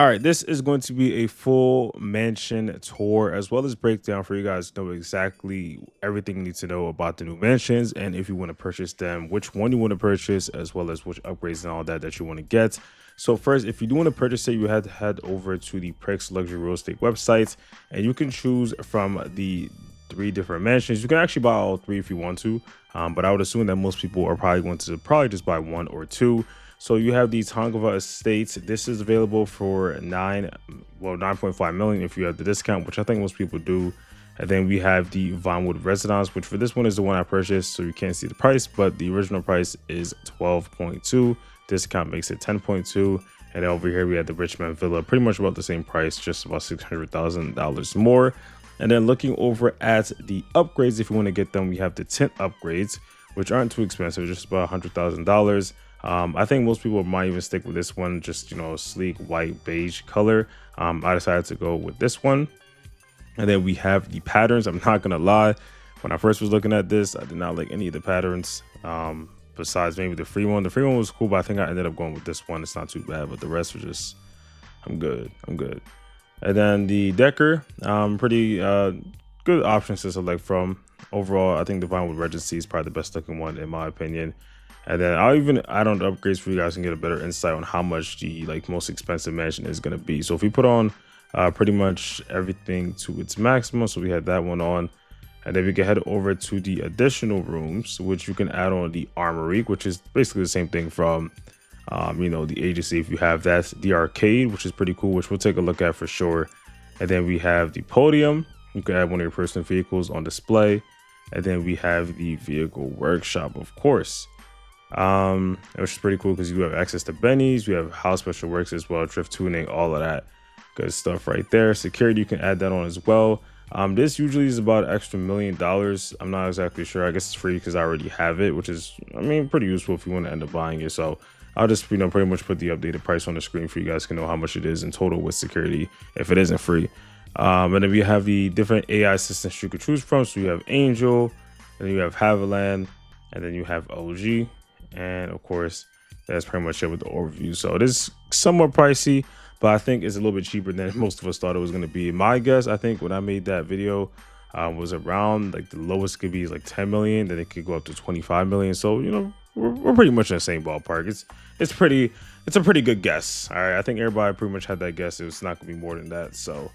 All right, this is going to be a full mansion tour as well as breakdown for you guys to know exactly everything you need to know about the new mansions and if you want to purchase them, which one you want to purchase, as well as which upgrades and all that you want to get. So first, if you do want to purchase it, you have to head over to the Prix Luxury Real Estate website, and you can choose from the three different mansions. You can actually buy all three if you want to, but I would assume that most people are probably going to just buy one or two. So you have the Tongava Estates. This is available for 9.5 million if you have the discount, which I think most people do. And then we have the Vinewood Residence, which for this one is the one I purchased, so you can't see the price, but the original price is 12.2. Discount makes it 10.2. And then over here we have the Richmond Villa, pretty much about the same price, just about $600,000 more. And then looking over at the upgrades, if you want to get them, we have the tint upgrades, which aren't too expensive, just about $100,000. I think most people might even stick with this one, just, sleek white beige color. I decided to go with this one. And then we have the patterns. I'm not gonna lie, when I first was looking at this, I did not like any of the patterns, besides maybe the free one. The free one was cool, but I think I ended up going with this one. It's not too bad, but the rest were just, I'm good. And then the Decker, pretty good options to select from. Overall, I think the Vinewood Regency is probably the best looking one in my opinion. And then I'll even add on the upgrades for you guys and get a better insight on how much the most expensive mansion is going to be. So if we put on pretty much everything to its maximum, so we had that one on, and then we can head over to the additional rooms, which you can add on the Armory, which is basically the same thing from the agency. If you have that, the arcade, which is pretty cool, which we'll take a look at for sure. And then we have the podium. You can add one of your personal vehicles on display. And then we have the vehicle workshop, of course, which is pretty cool because you have access to Benny's, you have house special works as well, drift tuning, all of that good stuff right there. Security, you can add that on as well. This usually is about an extra $1 million. I'm not exactly sure. I guess it's free because I already have it, which is, pretty useful if you want to end up buying it. So I'll just, pretty much put the updated price on the screen for you guys to know how much it is in total with security if it isn't free. And then we have the different AI assistants you could choose from. So you have Angel, and then you have Haviland, and then you have OG. And of course, that's pretty much it with the overview. So it is somewhat pricey, but I think it's a little bit cheaper than most of us thought it was going to be. My guess, I think when I made that video, was around the lowest could be 10 million, then it could go up to 25 million. So, we're pretty much in the same ballpark. It's a pretty good guess. All right. I think everybody pretty much had that guess. It's not gonna be more than that. So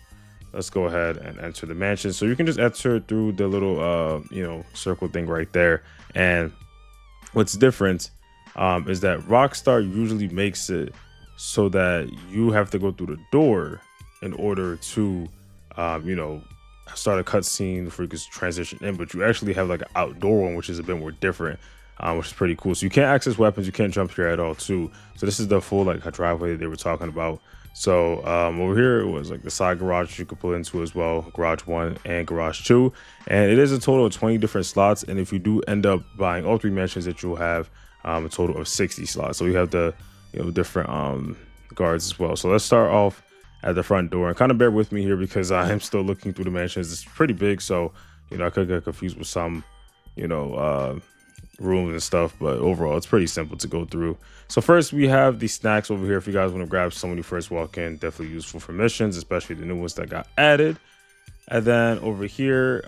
let's go ahead and enter the mansion. So you can just enter through the little, circle thing right there. And what's different is that Rockstar usually makes it so that you have to go through the door in order to, start a cutscene for you to transition in. But you actually have an outdoor one, which is a bit more different, which is pretty cool. So you can't access weapons, you can't jump here at all too. So this is the full driveway that they were talking about. So over here it was the side garage you could pull into as well, garage 1 and garage 2, and it is a total of 20 different slots. And if you do end up buying all three mansions, that you'll have a total of 60 slots. So you have the different guards as well. So let's start off at the front door, and kind of bear with me here because I am still looking through the mansions. It's pretty big, so I could get confused with some rooms and stuff, but overall it's pretty simple to go through. So first we have the snacks over here. If you guys want to grab some when you first walk in, definitely useful for missions, especially the new ones that got added. And then over here,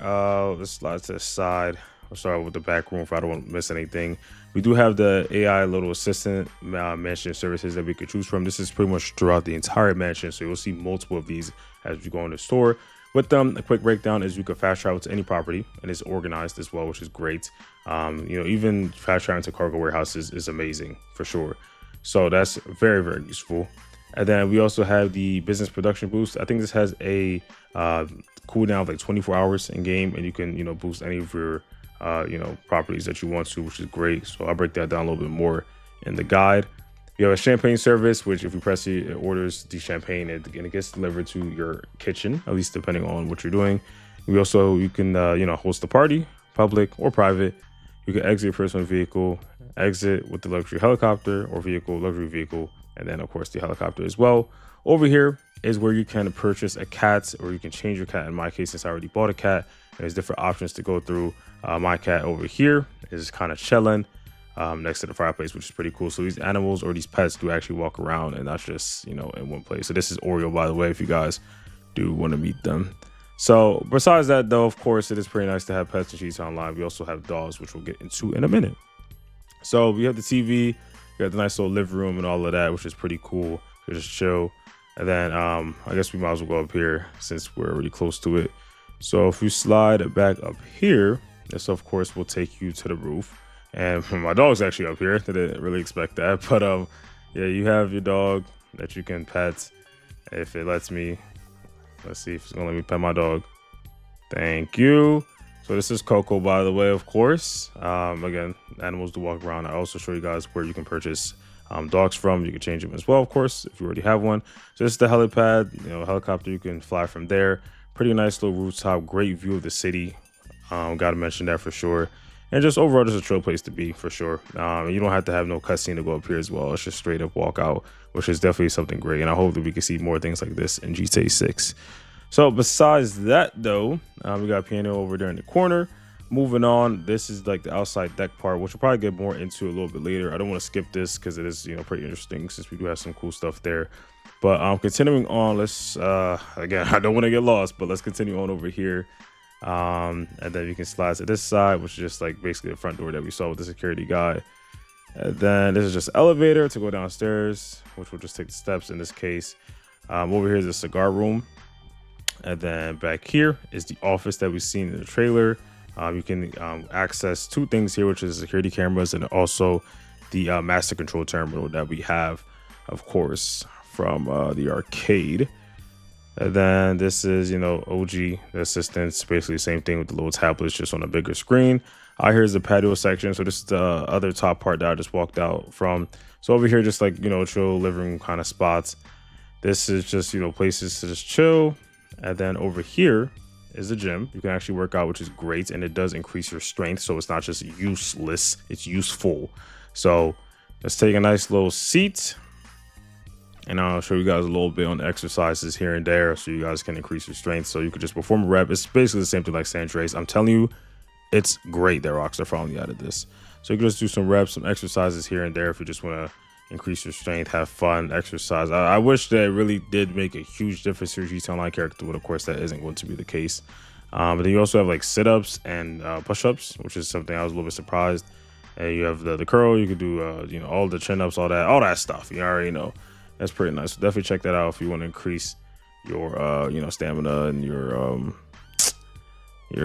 let's slide to the side. I'll start with the back room if I don't want to miss anything. We do have the AI little assistant mansion services that we could choose from. This is pretty much throughout the entire mansion, so you'll see multiple of these as you go in the store. With them, a quick breakdown is you can fast travel to any property, and it's organized as well, which is great. Even fast traveling to cargo warehouses is amazing for sure. So that's very, very useful. And then we also have the business production boost. I think this has a cooldown of 24 hours in game, and you can boost any of your properties that you want to, which is great. So I'll break that down a little bit more in the guide. You have a champagne service, which if you press it, it orders the champagne and it gets delivered to your kitchen, at least depending on what you're doing. You can host a party, public or private. You can exit your personal vehicle, exit with the luxury helicopter or luxury vehicle, and then of course the helicopter as well. Over here is where you can purchase a cat, or you can change your cat. In my case, since I already bought a cat, there's different options to go through. My cat over here is kind of chilling. next to the fireplace, which is pretty cool. So these animals or these pets do actually walk around and not just, in one place. So this is Oreo, by the way, if you guys do want to meet them. So besides that, though, of course, it is pretty nice to have pets and Cheats Online. We also have dogs, which we'll get into in a minute. So we have the TV, we have the nice little living room and all of that, which is pretty cool. You just chill. And then I guess we might as well go up here since we're already close to it. So if you slide back up here, this of course will take you to the roof. And my dog's actually up here. Didn't really expect that. But yeah, you have your dog that you can pet if it lets me. Let's see if it's gonna let me pet my dog. Thank you. So this is Coco, by the way, of course. Again, animals do walk around. I also show you guys where you can purchase dogs from. You can change them as well, of course, if you already have one. So this is the helipad, helicopter. You can fly from there. Pretty nice little rooftop, great view of the city. Gotta mention that for sure. And just overall, just a chill place to be for sure. You don't have to have no cutscene to go up here as well. It's just straight up walk out, which is definitely something great. And I hope that we can see more things like this in GTA 6. So besides that, though, we got piano over there in the corner. Moving on, this is like the outside deck part, which we'll probably get more into a little bit later. I don't want to skip this because it is, pretty interesting since we do have some cool stuff there. But continuing on, let's again, I don't want to get lost, but let's continue on over here. And then you can slide to this side, which is just like basically the front door that we saw with the security guy. And then this is just an elevator to go downstairs, which will just take the steps in this case. Over here is a cigar room. And then back here is the office that we've seen in the trailer. You can access two things here, which is security cameras and also the master control terminal that we have, of course, from the arcade. And then this is, OG, the assistants, basically the same thing with the little tablets, just on a bigger screen. Here's the patio section. So this is the other top part that I just walked out from. So over here, just like, chill living room kind of spots. This is just, places to just chill. And then over here is the gym. You can actually work out, which is great. And it does increase your strength. So it's not just useless, it's useful. So let's take a nice little seat. And I'll show you guys a little bit on the exercises here and there so you guys can increase your strength. So you could just perform a rep. It's basically the same thing like San Andreas. I'm telling you, it's great that Rockstar finally added this. So you can just do some reps, some exercises here and there if you just want to increase your strength, have fun, exercise. I wish that it really did make a huge difference to your GTA Online character, but of course that isn't going to be the case. But then you also have like sit-ups and push-ups, which is something I was a little bit surprised. And you have the curl. You could do all the chin-ups, all that stuff. You already know. That's pretty nice. So definitely check that out if you want to increase your stamina and your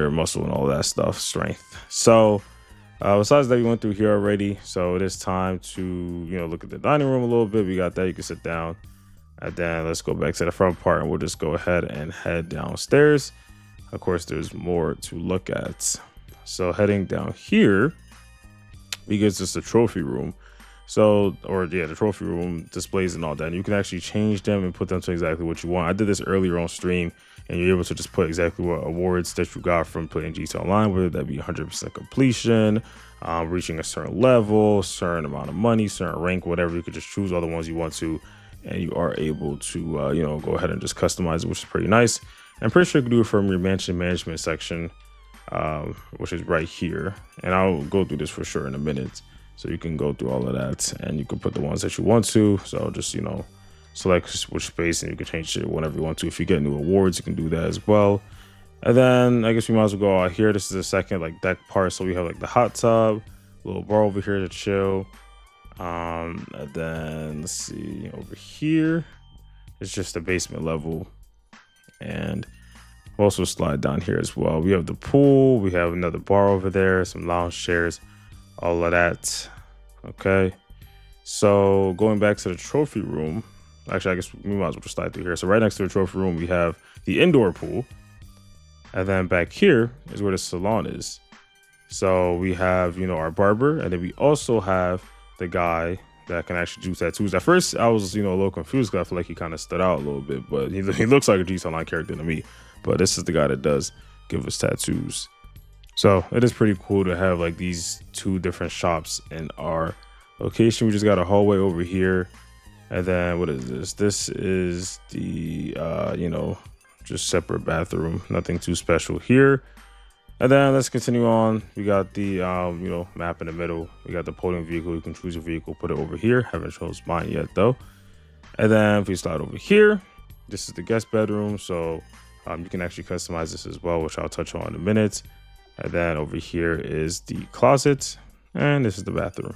muscle and all that stuff, strength. So besides that, we went through here already. So it is time to look at the dining room a little bit. We got that. You can sit down. And then let's go back to the front part and we'll just go ahead and head downstairs. Of course, there's more to look at. So heading down here, because it's the trophy room. The trophy room displays and all that. And you can actually change them and put them to exactly what you want. I did this earlier on stream, and you're able to just put exactly what awards that you got from playing GTA Online, whether that be 100% completion, reaching a certain level, certain amount of money, certain rank, whatever. You could just choose all the ones you want to, and you are able to, go ahead and just customize it, which is pretty nice. And I'm pretty sure you can do it from your mansion management section, which is right here. And I'll go through this for sure in a minute. So you can go through all of that and you can put the ones that you want to. So just, select which space and you can change it whenever you want to. If you get new awards, you can do that as well. And then I guess we might as well go out here. This is the second deck part. So we have the hot tub, a little bar over here to chill. And then let's see over here. It's just the basement level. And we'll also slide down here as well. We have the pool. We have another bar over there, some lounge chairs. All of that. Okay, so going back to the trophy room, actually I guess we might as well just slide through here. So right next to the trophy room we have the indoor pool, and then back here is where the salon is. So we have our barber, and then we also have the guy that can actually do tattoos. At first I was a little confused because I feel like he kind of stood out a little bit, but he looks like a GTA Online character to me. But this is the guy that does give us tattoos. So it is pretty cool to have these two different shops in our location. We just got a hallway over here. And then what is this? This is the, just separate bathroom. Nothing too special here. And then let's continue on. We got the map in the middle. We got the podium vehicle. You can choose your vehicle, put it over here. Haven't chose mine yet though. And then if we start over here, this is the guest bedroom. So you can actually customize this as well, which I'll touch on in a minute. And then over here is the closet, and this is the bathroom.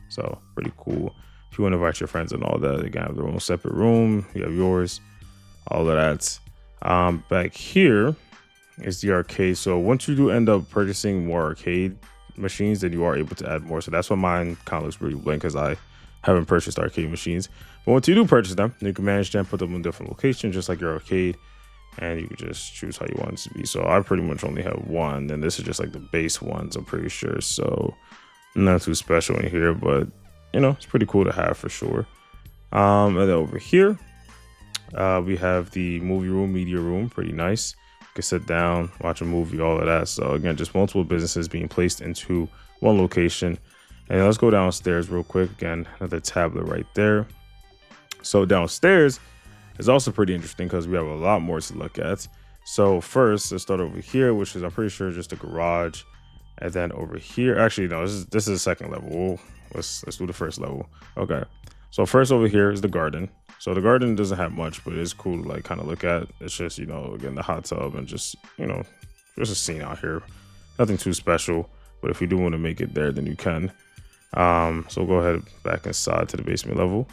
So pretty cool. If you want to invite your friends and all that, they can have their own separate room. You have yours, all of that. Back here is the arcade. So once you do end up purchasing more arcade machines, then you are able to add more. So that's why mine kind of looks pretty blank, because I haven't purchased arcade machines. But once you do purchase them, you can manage them, put them in different locations, just like your arcade, and you can just choose how you want it to be. So I pretty much only have one, and this is just like the base ones, I'm pretty sure. So not too special in here, but it's pretty cool to have for sure. And then over here, we have the movie room, media room, pretty nice. You can sit down, watch a movie, all of that. So again, just multiple businesses being placed into one location. And let's go downstairs real quick. Again, another tablet right there. So downstairs is also pretty interesting because we have a lot more to look at. So first, let's start over here, which is, I'm pretty sure, just a garage. And then over here, actually, no, this is the second level. Let's do the first level. Okay. So first over here is the garden. So the garden doesn't have much, but it's cool to like kind of look at. It's just, again, the hot tub and just, just a scene out here. Nothing too special, but if you do want to make it there, then you can. So we'll go ahead back inside to the basement level.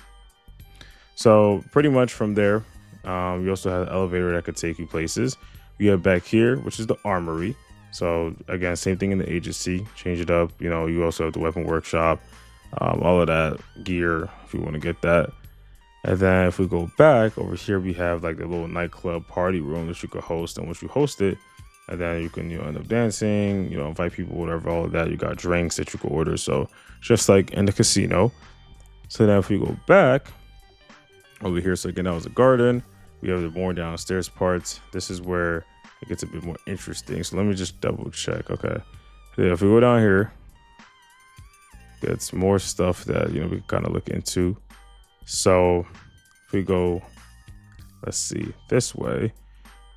So pretty much from there, you also have an elevator that could take you places. You have back here, which is the armory. So again, same thing in the agency, change it up. You also have the weapon workshop, all of that gear if you want to get that. And then if we go back over here, we have like the little nightclub party room that you could host. And once you host it, and then you can end up dancing, invite people, whatever, all of that. You got drinks that you can order. So just like in the casino. So then if we go back over here, so again, that was a garden. We have the more downstairs parts. This is where it gets a bit more interesting. So let me just double check. Okay. Yeah, if we go down here, it's more stuff that, we can kind of look into. So if we go, let's see, this way,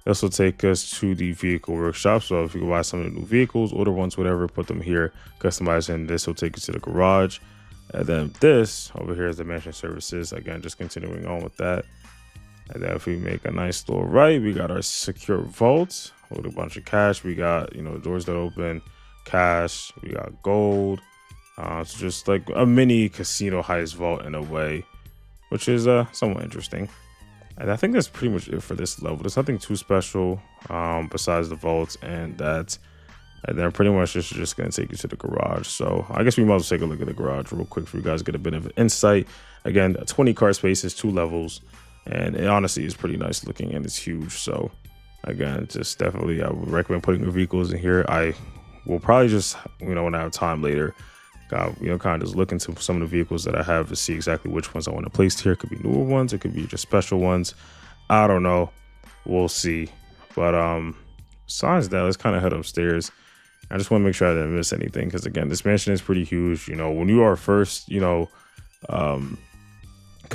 this will take us to the vehicle workshop. So if you can buy some of the new vehicles, order ones, whatever, put them here, customize, and this will take you to the garage. And then this over here is the mansion services. Again, just continuing on with that. And then if we make a nice little right, we got our secure vaults with a bunch of cash. We got, doors that open, cash, we got gold. It's just like a mini casino heist vault in a way, which is somewhat interesting. And I think that's pretty much it for this level. There's nothing too special besides the vaults and that. And then pretty much this is just going to take you to the garage. So I guess we might as well take a look at the garage real quick for you guys to get a bit of an insight. Again, 20 car spaces, 2 levels. And it honestly is pretty nice looking and it's huge. So again, just definitely I would recommend putting your vehicles in here. I will probably just, when I have time later, kind of just look into some of the vehicles that I have to see exactly which ones I want to place here. It could be newer ones. It could be just special ones. I don't know. We'll see. But besides that, let's kind of head upstairs. I just want to make sure I didn't miss anything because, again, this mansion is pretty huge. When you are first, kind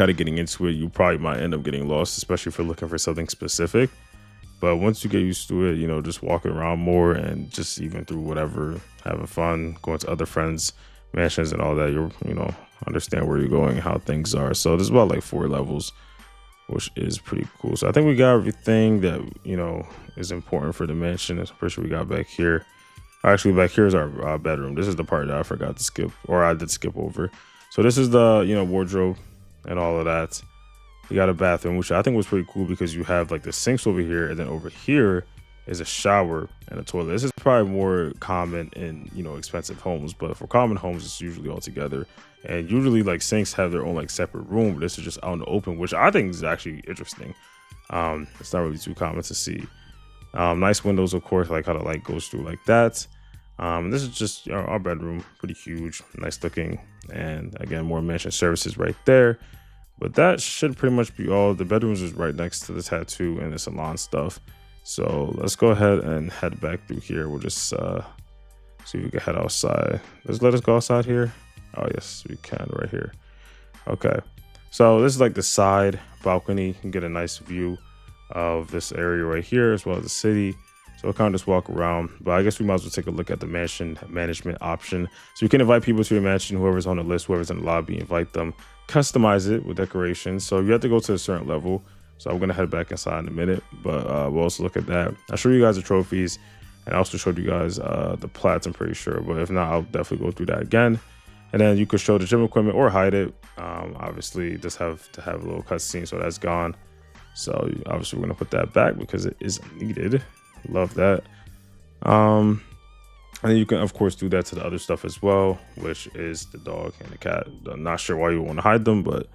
of getting into it, you probably might end up getting lost, especially if you're looking for something specific. But once you get used to it, just walking around more and just even through whatever, having fun, going to other friends' mansions and all that, you'll, understand where you're going and how things are. So there's about like 4 levels, which is pretty cool. So I think we got everything that, is important for the mansion. I'm pretty sure we got back here. Actually, back here is our bedroom. This is the part that I forgot to skip, or I did skip over. So this is the, wardrobe and all of that. You got a bathroom, which I think was pretty cool because you have like the sinks over here, and then over here is a shower and a toilet. This is probably more common in, expensive homes, but for common homes, it's usually all together. And usually like sinks have their own like separate room. But this is just out in the open, which I think is actually interesting. It's not really too common to see. Nice windows, of course, like how the light goes through like that. This is just our bedroom, pretty huge, nice looking. And again, more mansion services right there. But that should pretty much be all. The bedrooms is right next to the tattoo and the salon stuff. So let's go ahead and head back through here. We'll just see if we can head outside. Let us go outside here. Oh, yes, we can right here. Okay. So this is like the side balcony. You can get a nice view of this area right here as well as the city. So I'll kind of just walk around, but I guess we might as well take a look at the mansion management option. So you can invite people to your mansion, whoever's on the list, whoever's in the lobby, invite them, customize it with decorations. So you have to go to a certain level. So I'm going to head back inside in a minute, but we'll also look at that. I'll show you guys the trophies, and I also showed you guys the plats, I'm pretty sure, but if not, I'll definitely go through that again. And then you could show the gym equipment or hide it. Obviously, just have to have a little cutscene, so that's gone. So obviously we're gonna put that back because it is needed. Love that. And then you can of course do that to the other stuff as well, which is the dog and the cat. I'm not sure why you want to hide them, but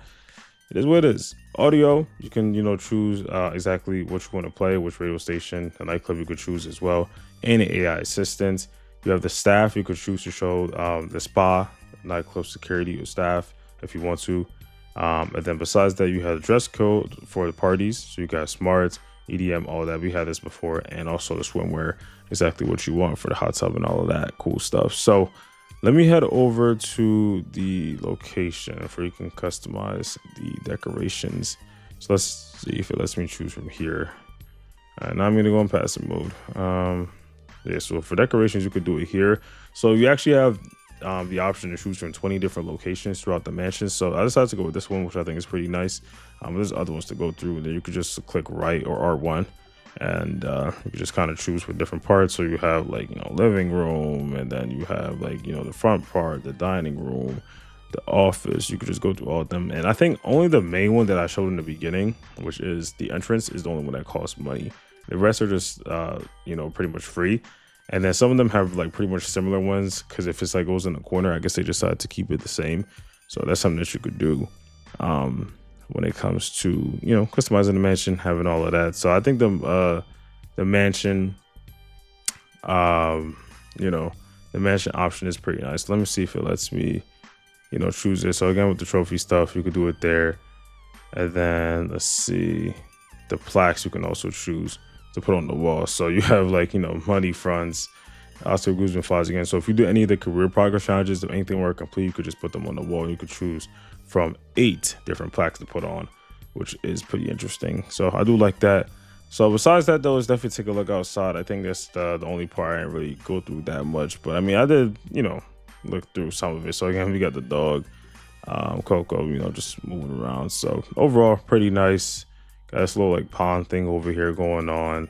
it is what it is. Audio, you can choose exactly what you want to play, which radio station. The nightclub you could choose as well. And the AI assistant. You have the staff, you could choose to show the spa, nightclub security or staff if you want to. And then besides that, you have the dress code for the parties. So you got smart, EDM, all that. We had this before. And also the swimwear, exactly what you want for the hot tub and all of that cool stuff. So let me head over to the location where you can customize the decorations. So let's see if it lets me choose from here. And now I'm gonna go in passive mode. Yeah, so for decorations, you could do it here. So you actually have the option to choose from 20 different locations throughout the mansion. So I decided to go with this one, which I think is pretty nice. There's other ones to go through, and then you could just click right or R1, and you can just kind of choose for different parts. So you have like living room, and then you have like the front part, the dining room, the office. You could just go through all of them, and I think only the main one that I showed in the beginning, which is the entrance, is the only one that costs money. The rest are just pretty much free. And then some of them have like pretty much similar ones, because if it's like goes in the corner, I guess they decided to keep it the same. So that's something that you could do when it comes to customizing the mansion, having all of that. So I think the mansion the mansion option is pretty nice. Let me see if it lets me choose it. So again, with the trophy stuff, you could do it there. And then let's see, the plaques you can also choose to put on the wall. So you have like money fronts, also Guzman flies again. So if you do any of the career progress challenges, if anything were complete, you could just put them on the wall. You could choose from 8 different plaques to put on, which is pretty interesting. So I do like that. So besides that though, is definitely take a look outside. I think that's the only part I didn't really go through that much, but I mean I did look through some of it. So again, we got the dog, Coco, just moving around. So overall pretty nice. Got this little like pond thing over here going on.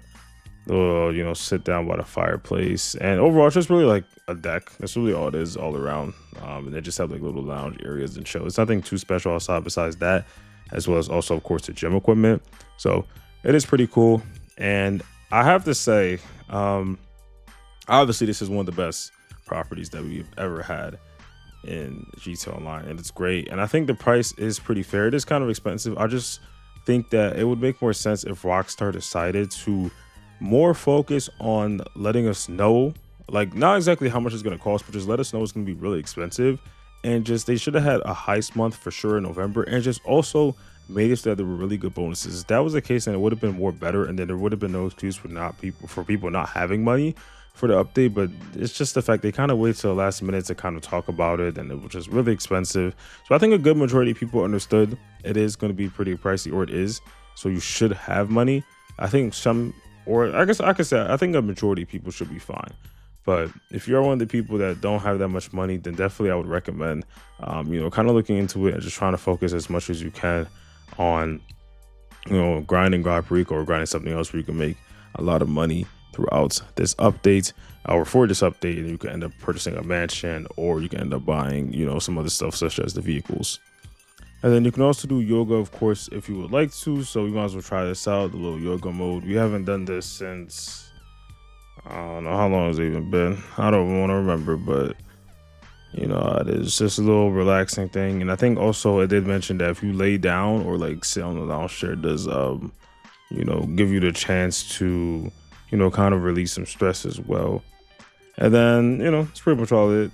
Little, sit down by the fireplace. And overall, it's just really like a deck. That's really all it is all around. And they just have like little lounge areas and show. It's nothing too special outside besides that, as well as also, of course, the gym equipment. So it is pretty cool. And I have to say, obviously, this is one of the best properties that we've ever had in GTA Online. And it's great. And I think the price is pretty fair. It is kind of expensive. I just think that it would make more sense if Rockstar decided to more focus on letting us know, like not exactly how much it's going to cost, but just let us know it's going to be really expensive. And just they should have had a heist month for sure in November, and just also made it so that there were really good bonuses. If that was the case, then it would have been more better, and then there would have been no excuse for people not having money for the update. But it's just the fact they kind of wait till the last minute to kind of talk about it, and it was just really expensive. So I think a good majority of people understood it is going to be pretty pricey, or it is, so you should have money. I think I guess I could say I think a majority of people should be fine. But if you're one of the people that don't have that much money, then definitely I would recommend kind of looking into it and just trying to focus as much as you can on grinding God Perico or grinding something else where you can make a lot of money throughout this update or for this update, and you can end up purchasing a mansion, or you can end up buying some other stuff such as the vehicles. And then you can also do yoga, of course, if you would like to. So we might as well try this out, the little yoga mode. We haven't done this since, I don't know how long it's even been. I don't want to remember, but it's just a little relaxing thing. And I think also it did mention that if you lay down or like sit on the lounge chair, it does give you the chance to kind of release some stress as well. And then it's pretty much all it,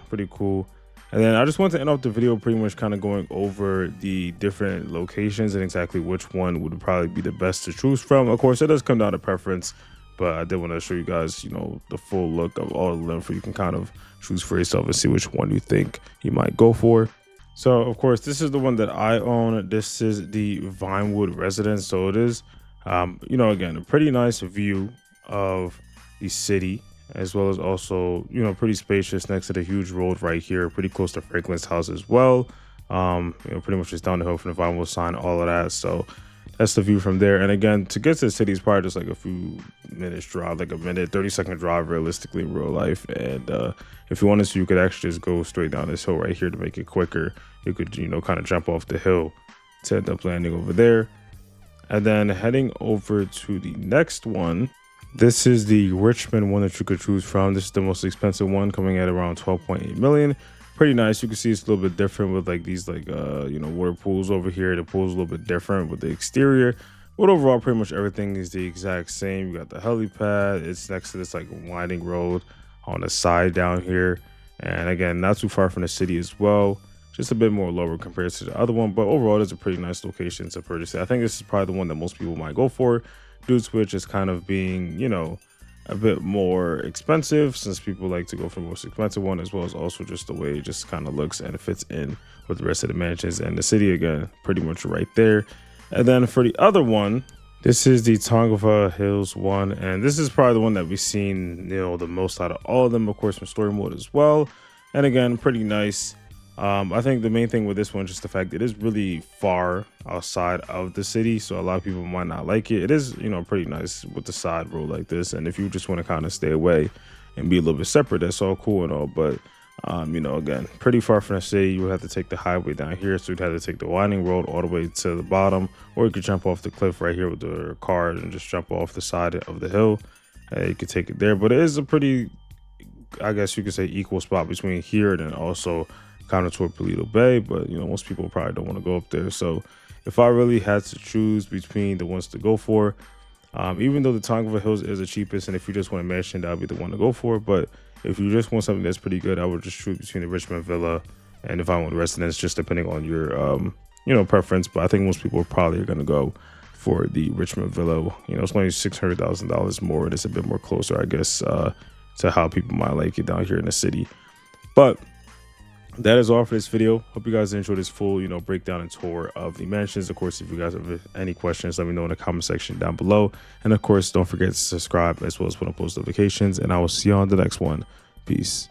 pretty cool. And then I just want to end off the video pretty much kind of going over the different locations and exactly which one would probably be the best to choose from. Of course, it does come down to preference, but I did want to show you guys, the full look of all of them, so you can kind of choose for yourself and see which one you think you might go for. So, of course, this is the one that I own. This is the Vinewood Residence. So it is, again, a pretty nice view of the city, as well as also, pretty spacious next to the huge road right here, pretty close to Franklin's house as well. Pretty much just down the hill from the vinyl sign, all of that. So that's the view from there. And again, to get to the city is probably just like a few minutes drive, like a minute, 30-second drive realistically in real life. And if you wanted to, you could actually just go straight down this hill right here to make it quicker. You could, kind of jump off the hill to end up landing over there. And then heading over to the next one, this is the Richmond one that you could choose from. This is the most expensive one, coming at around 12.8 million. Pretty nice. You can see it's a little bit different with like these water pools over here. The pool's a little bit different with the exterior, but overall pretty much everything is the exact same. You got the helipad. It's next to this like winding road on the side down here, and again, not too far from the city as well. Just a bit more lower compared to the other one, but overall it's a pretty nice location to purchase it. I think this is probably the one that most people might go for, due to it just kind of being, a bit more expensive, since people like to go for the most expensive one, as well as also just the way it just kind of looks and it fits in with the rest of the mansions. And the city, again, pretty much right there. And then for the other one, this is the Tongva Hills one, and this is probably the one that we've seen, the most out of all of them, of course, from story mode as well. And again, pretty nice. I think the main thing with this one is just the fact that it is really far outside of the city, so a lot of people might not like it. It is, pretty nice with the side road like this, and if you just want to kind of stay away and be a little bit separate, that's all cool and all. But again, pretty far from the city. You would have to take the highway down here, so you'd have to take the winding road all the way to the bottom, or you could jump off the cliff right here with the cars and just jump off the side of the hill. You could take it there, but it is a pretty, I guess you could say, equal spot between here and then also kind of toward Paleto Bay. But most people probably don't want to go up there. So if I really had to choose between the ones to go for, even though the Tongva Hills is the cheapest, and if you just want a mansion, that would be the one to go for. But if you just want something that's pretty good, I would just choose between the Richmond Villa and the Vinewood Residence, just depending on your preference. But I think most people probably are going to go for the Richmond Villa. It's only $600,000 more, and it's a bit more closer, I guess, to how people might like it down here in the city. But that is all for this video. Hope you guys enjoyed this full, breakdown and tour of the mansions. Of course, if you guys have any questions, let me know in the comment section down below. And of course, don't forget to subscribe as well as put on post notifications. And I will see you on the next one. Peace.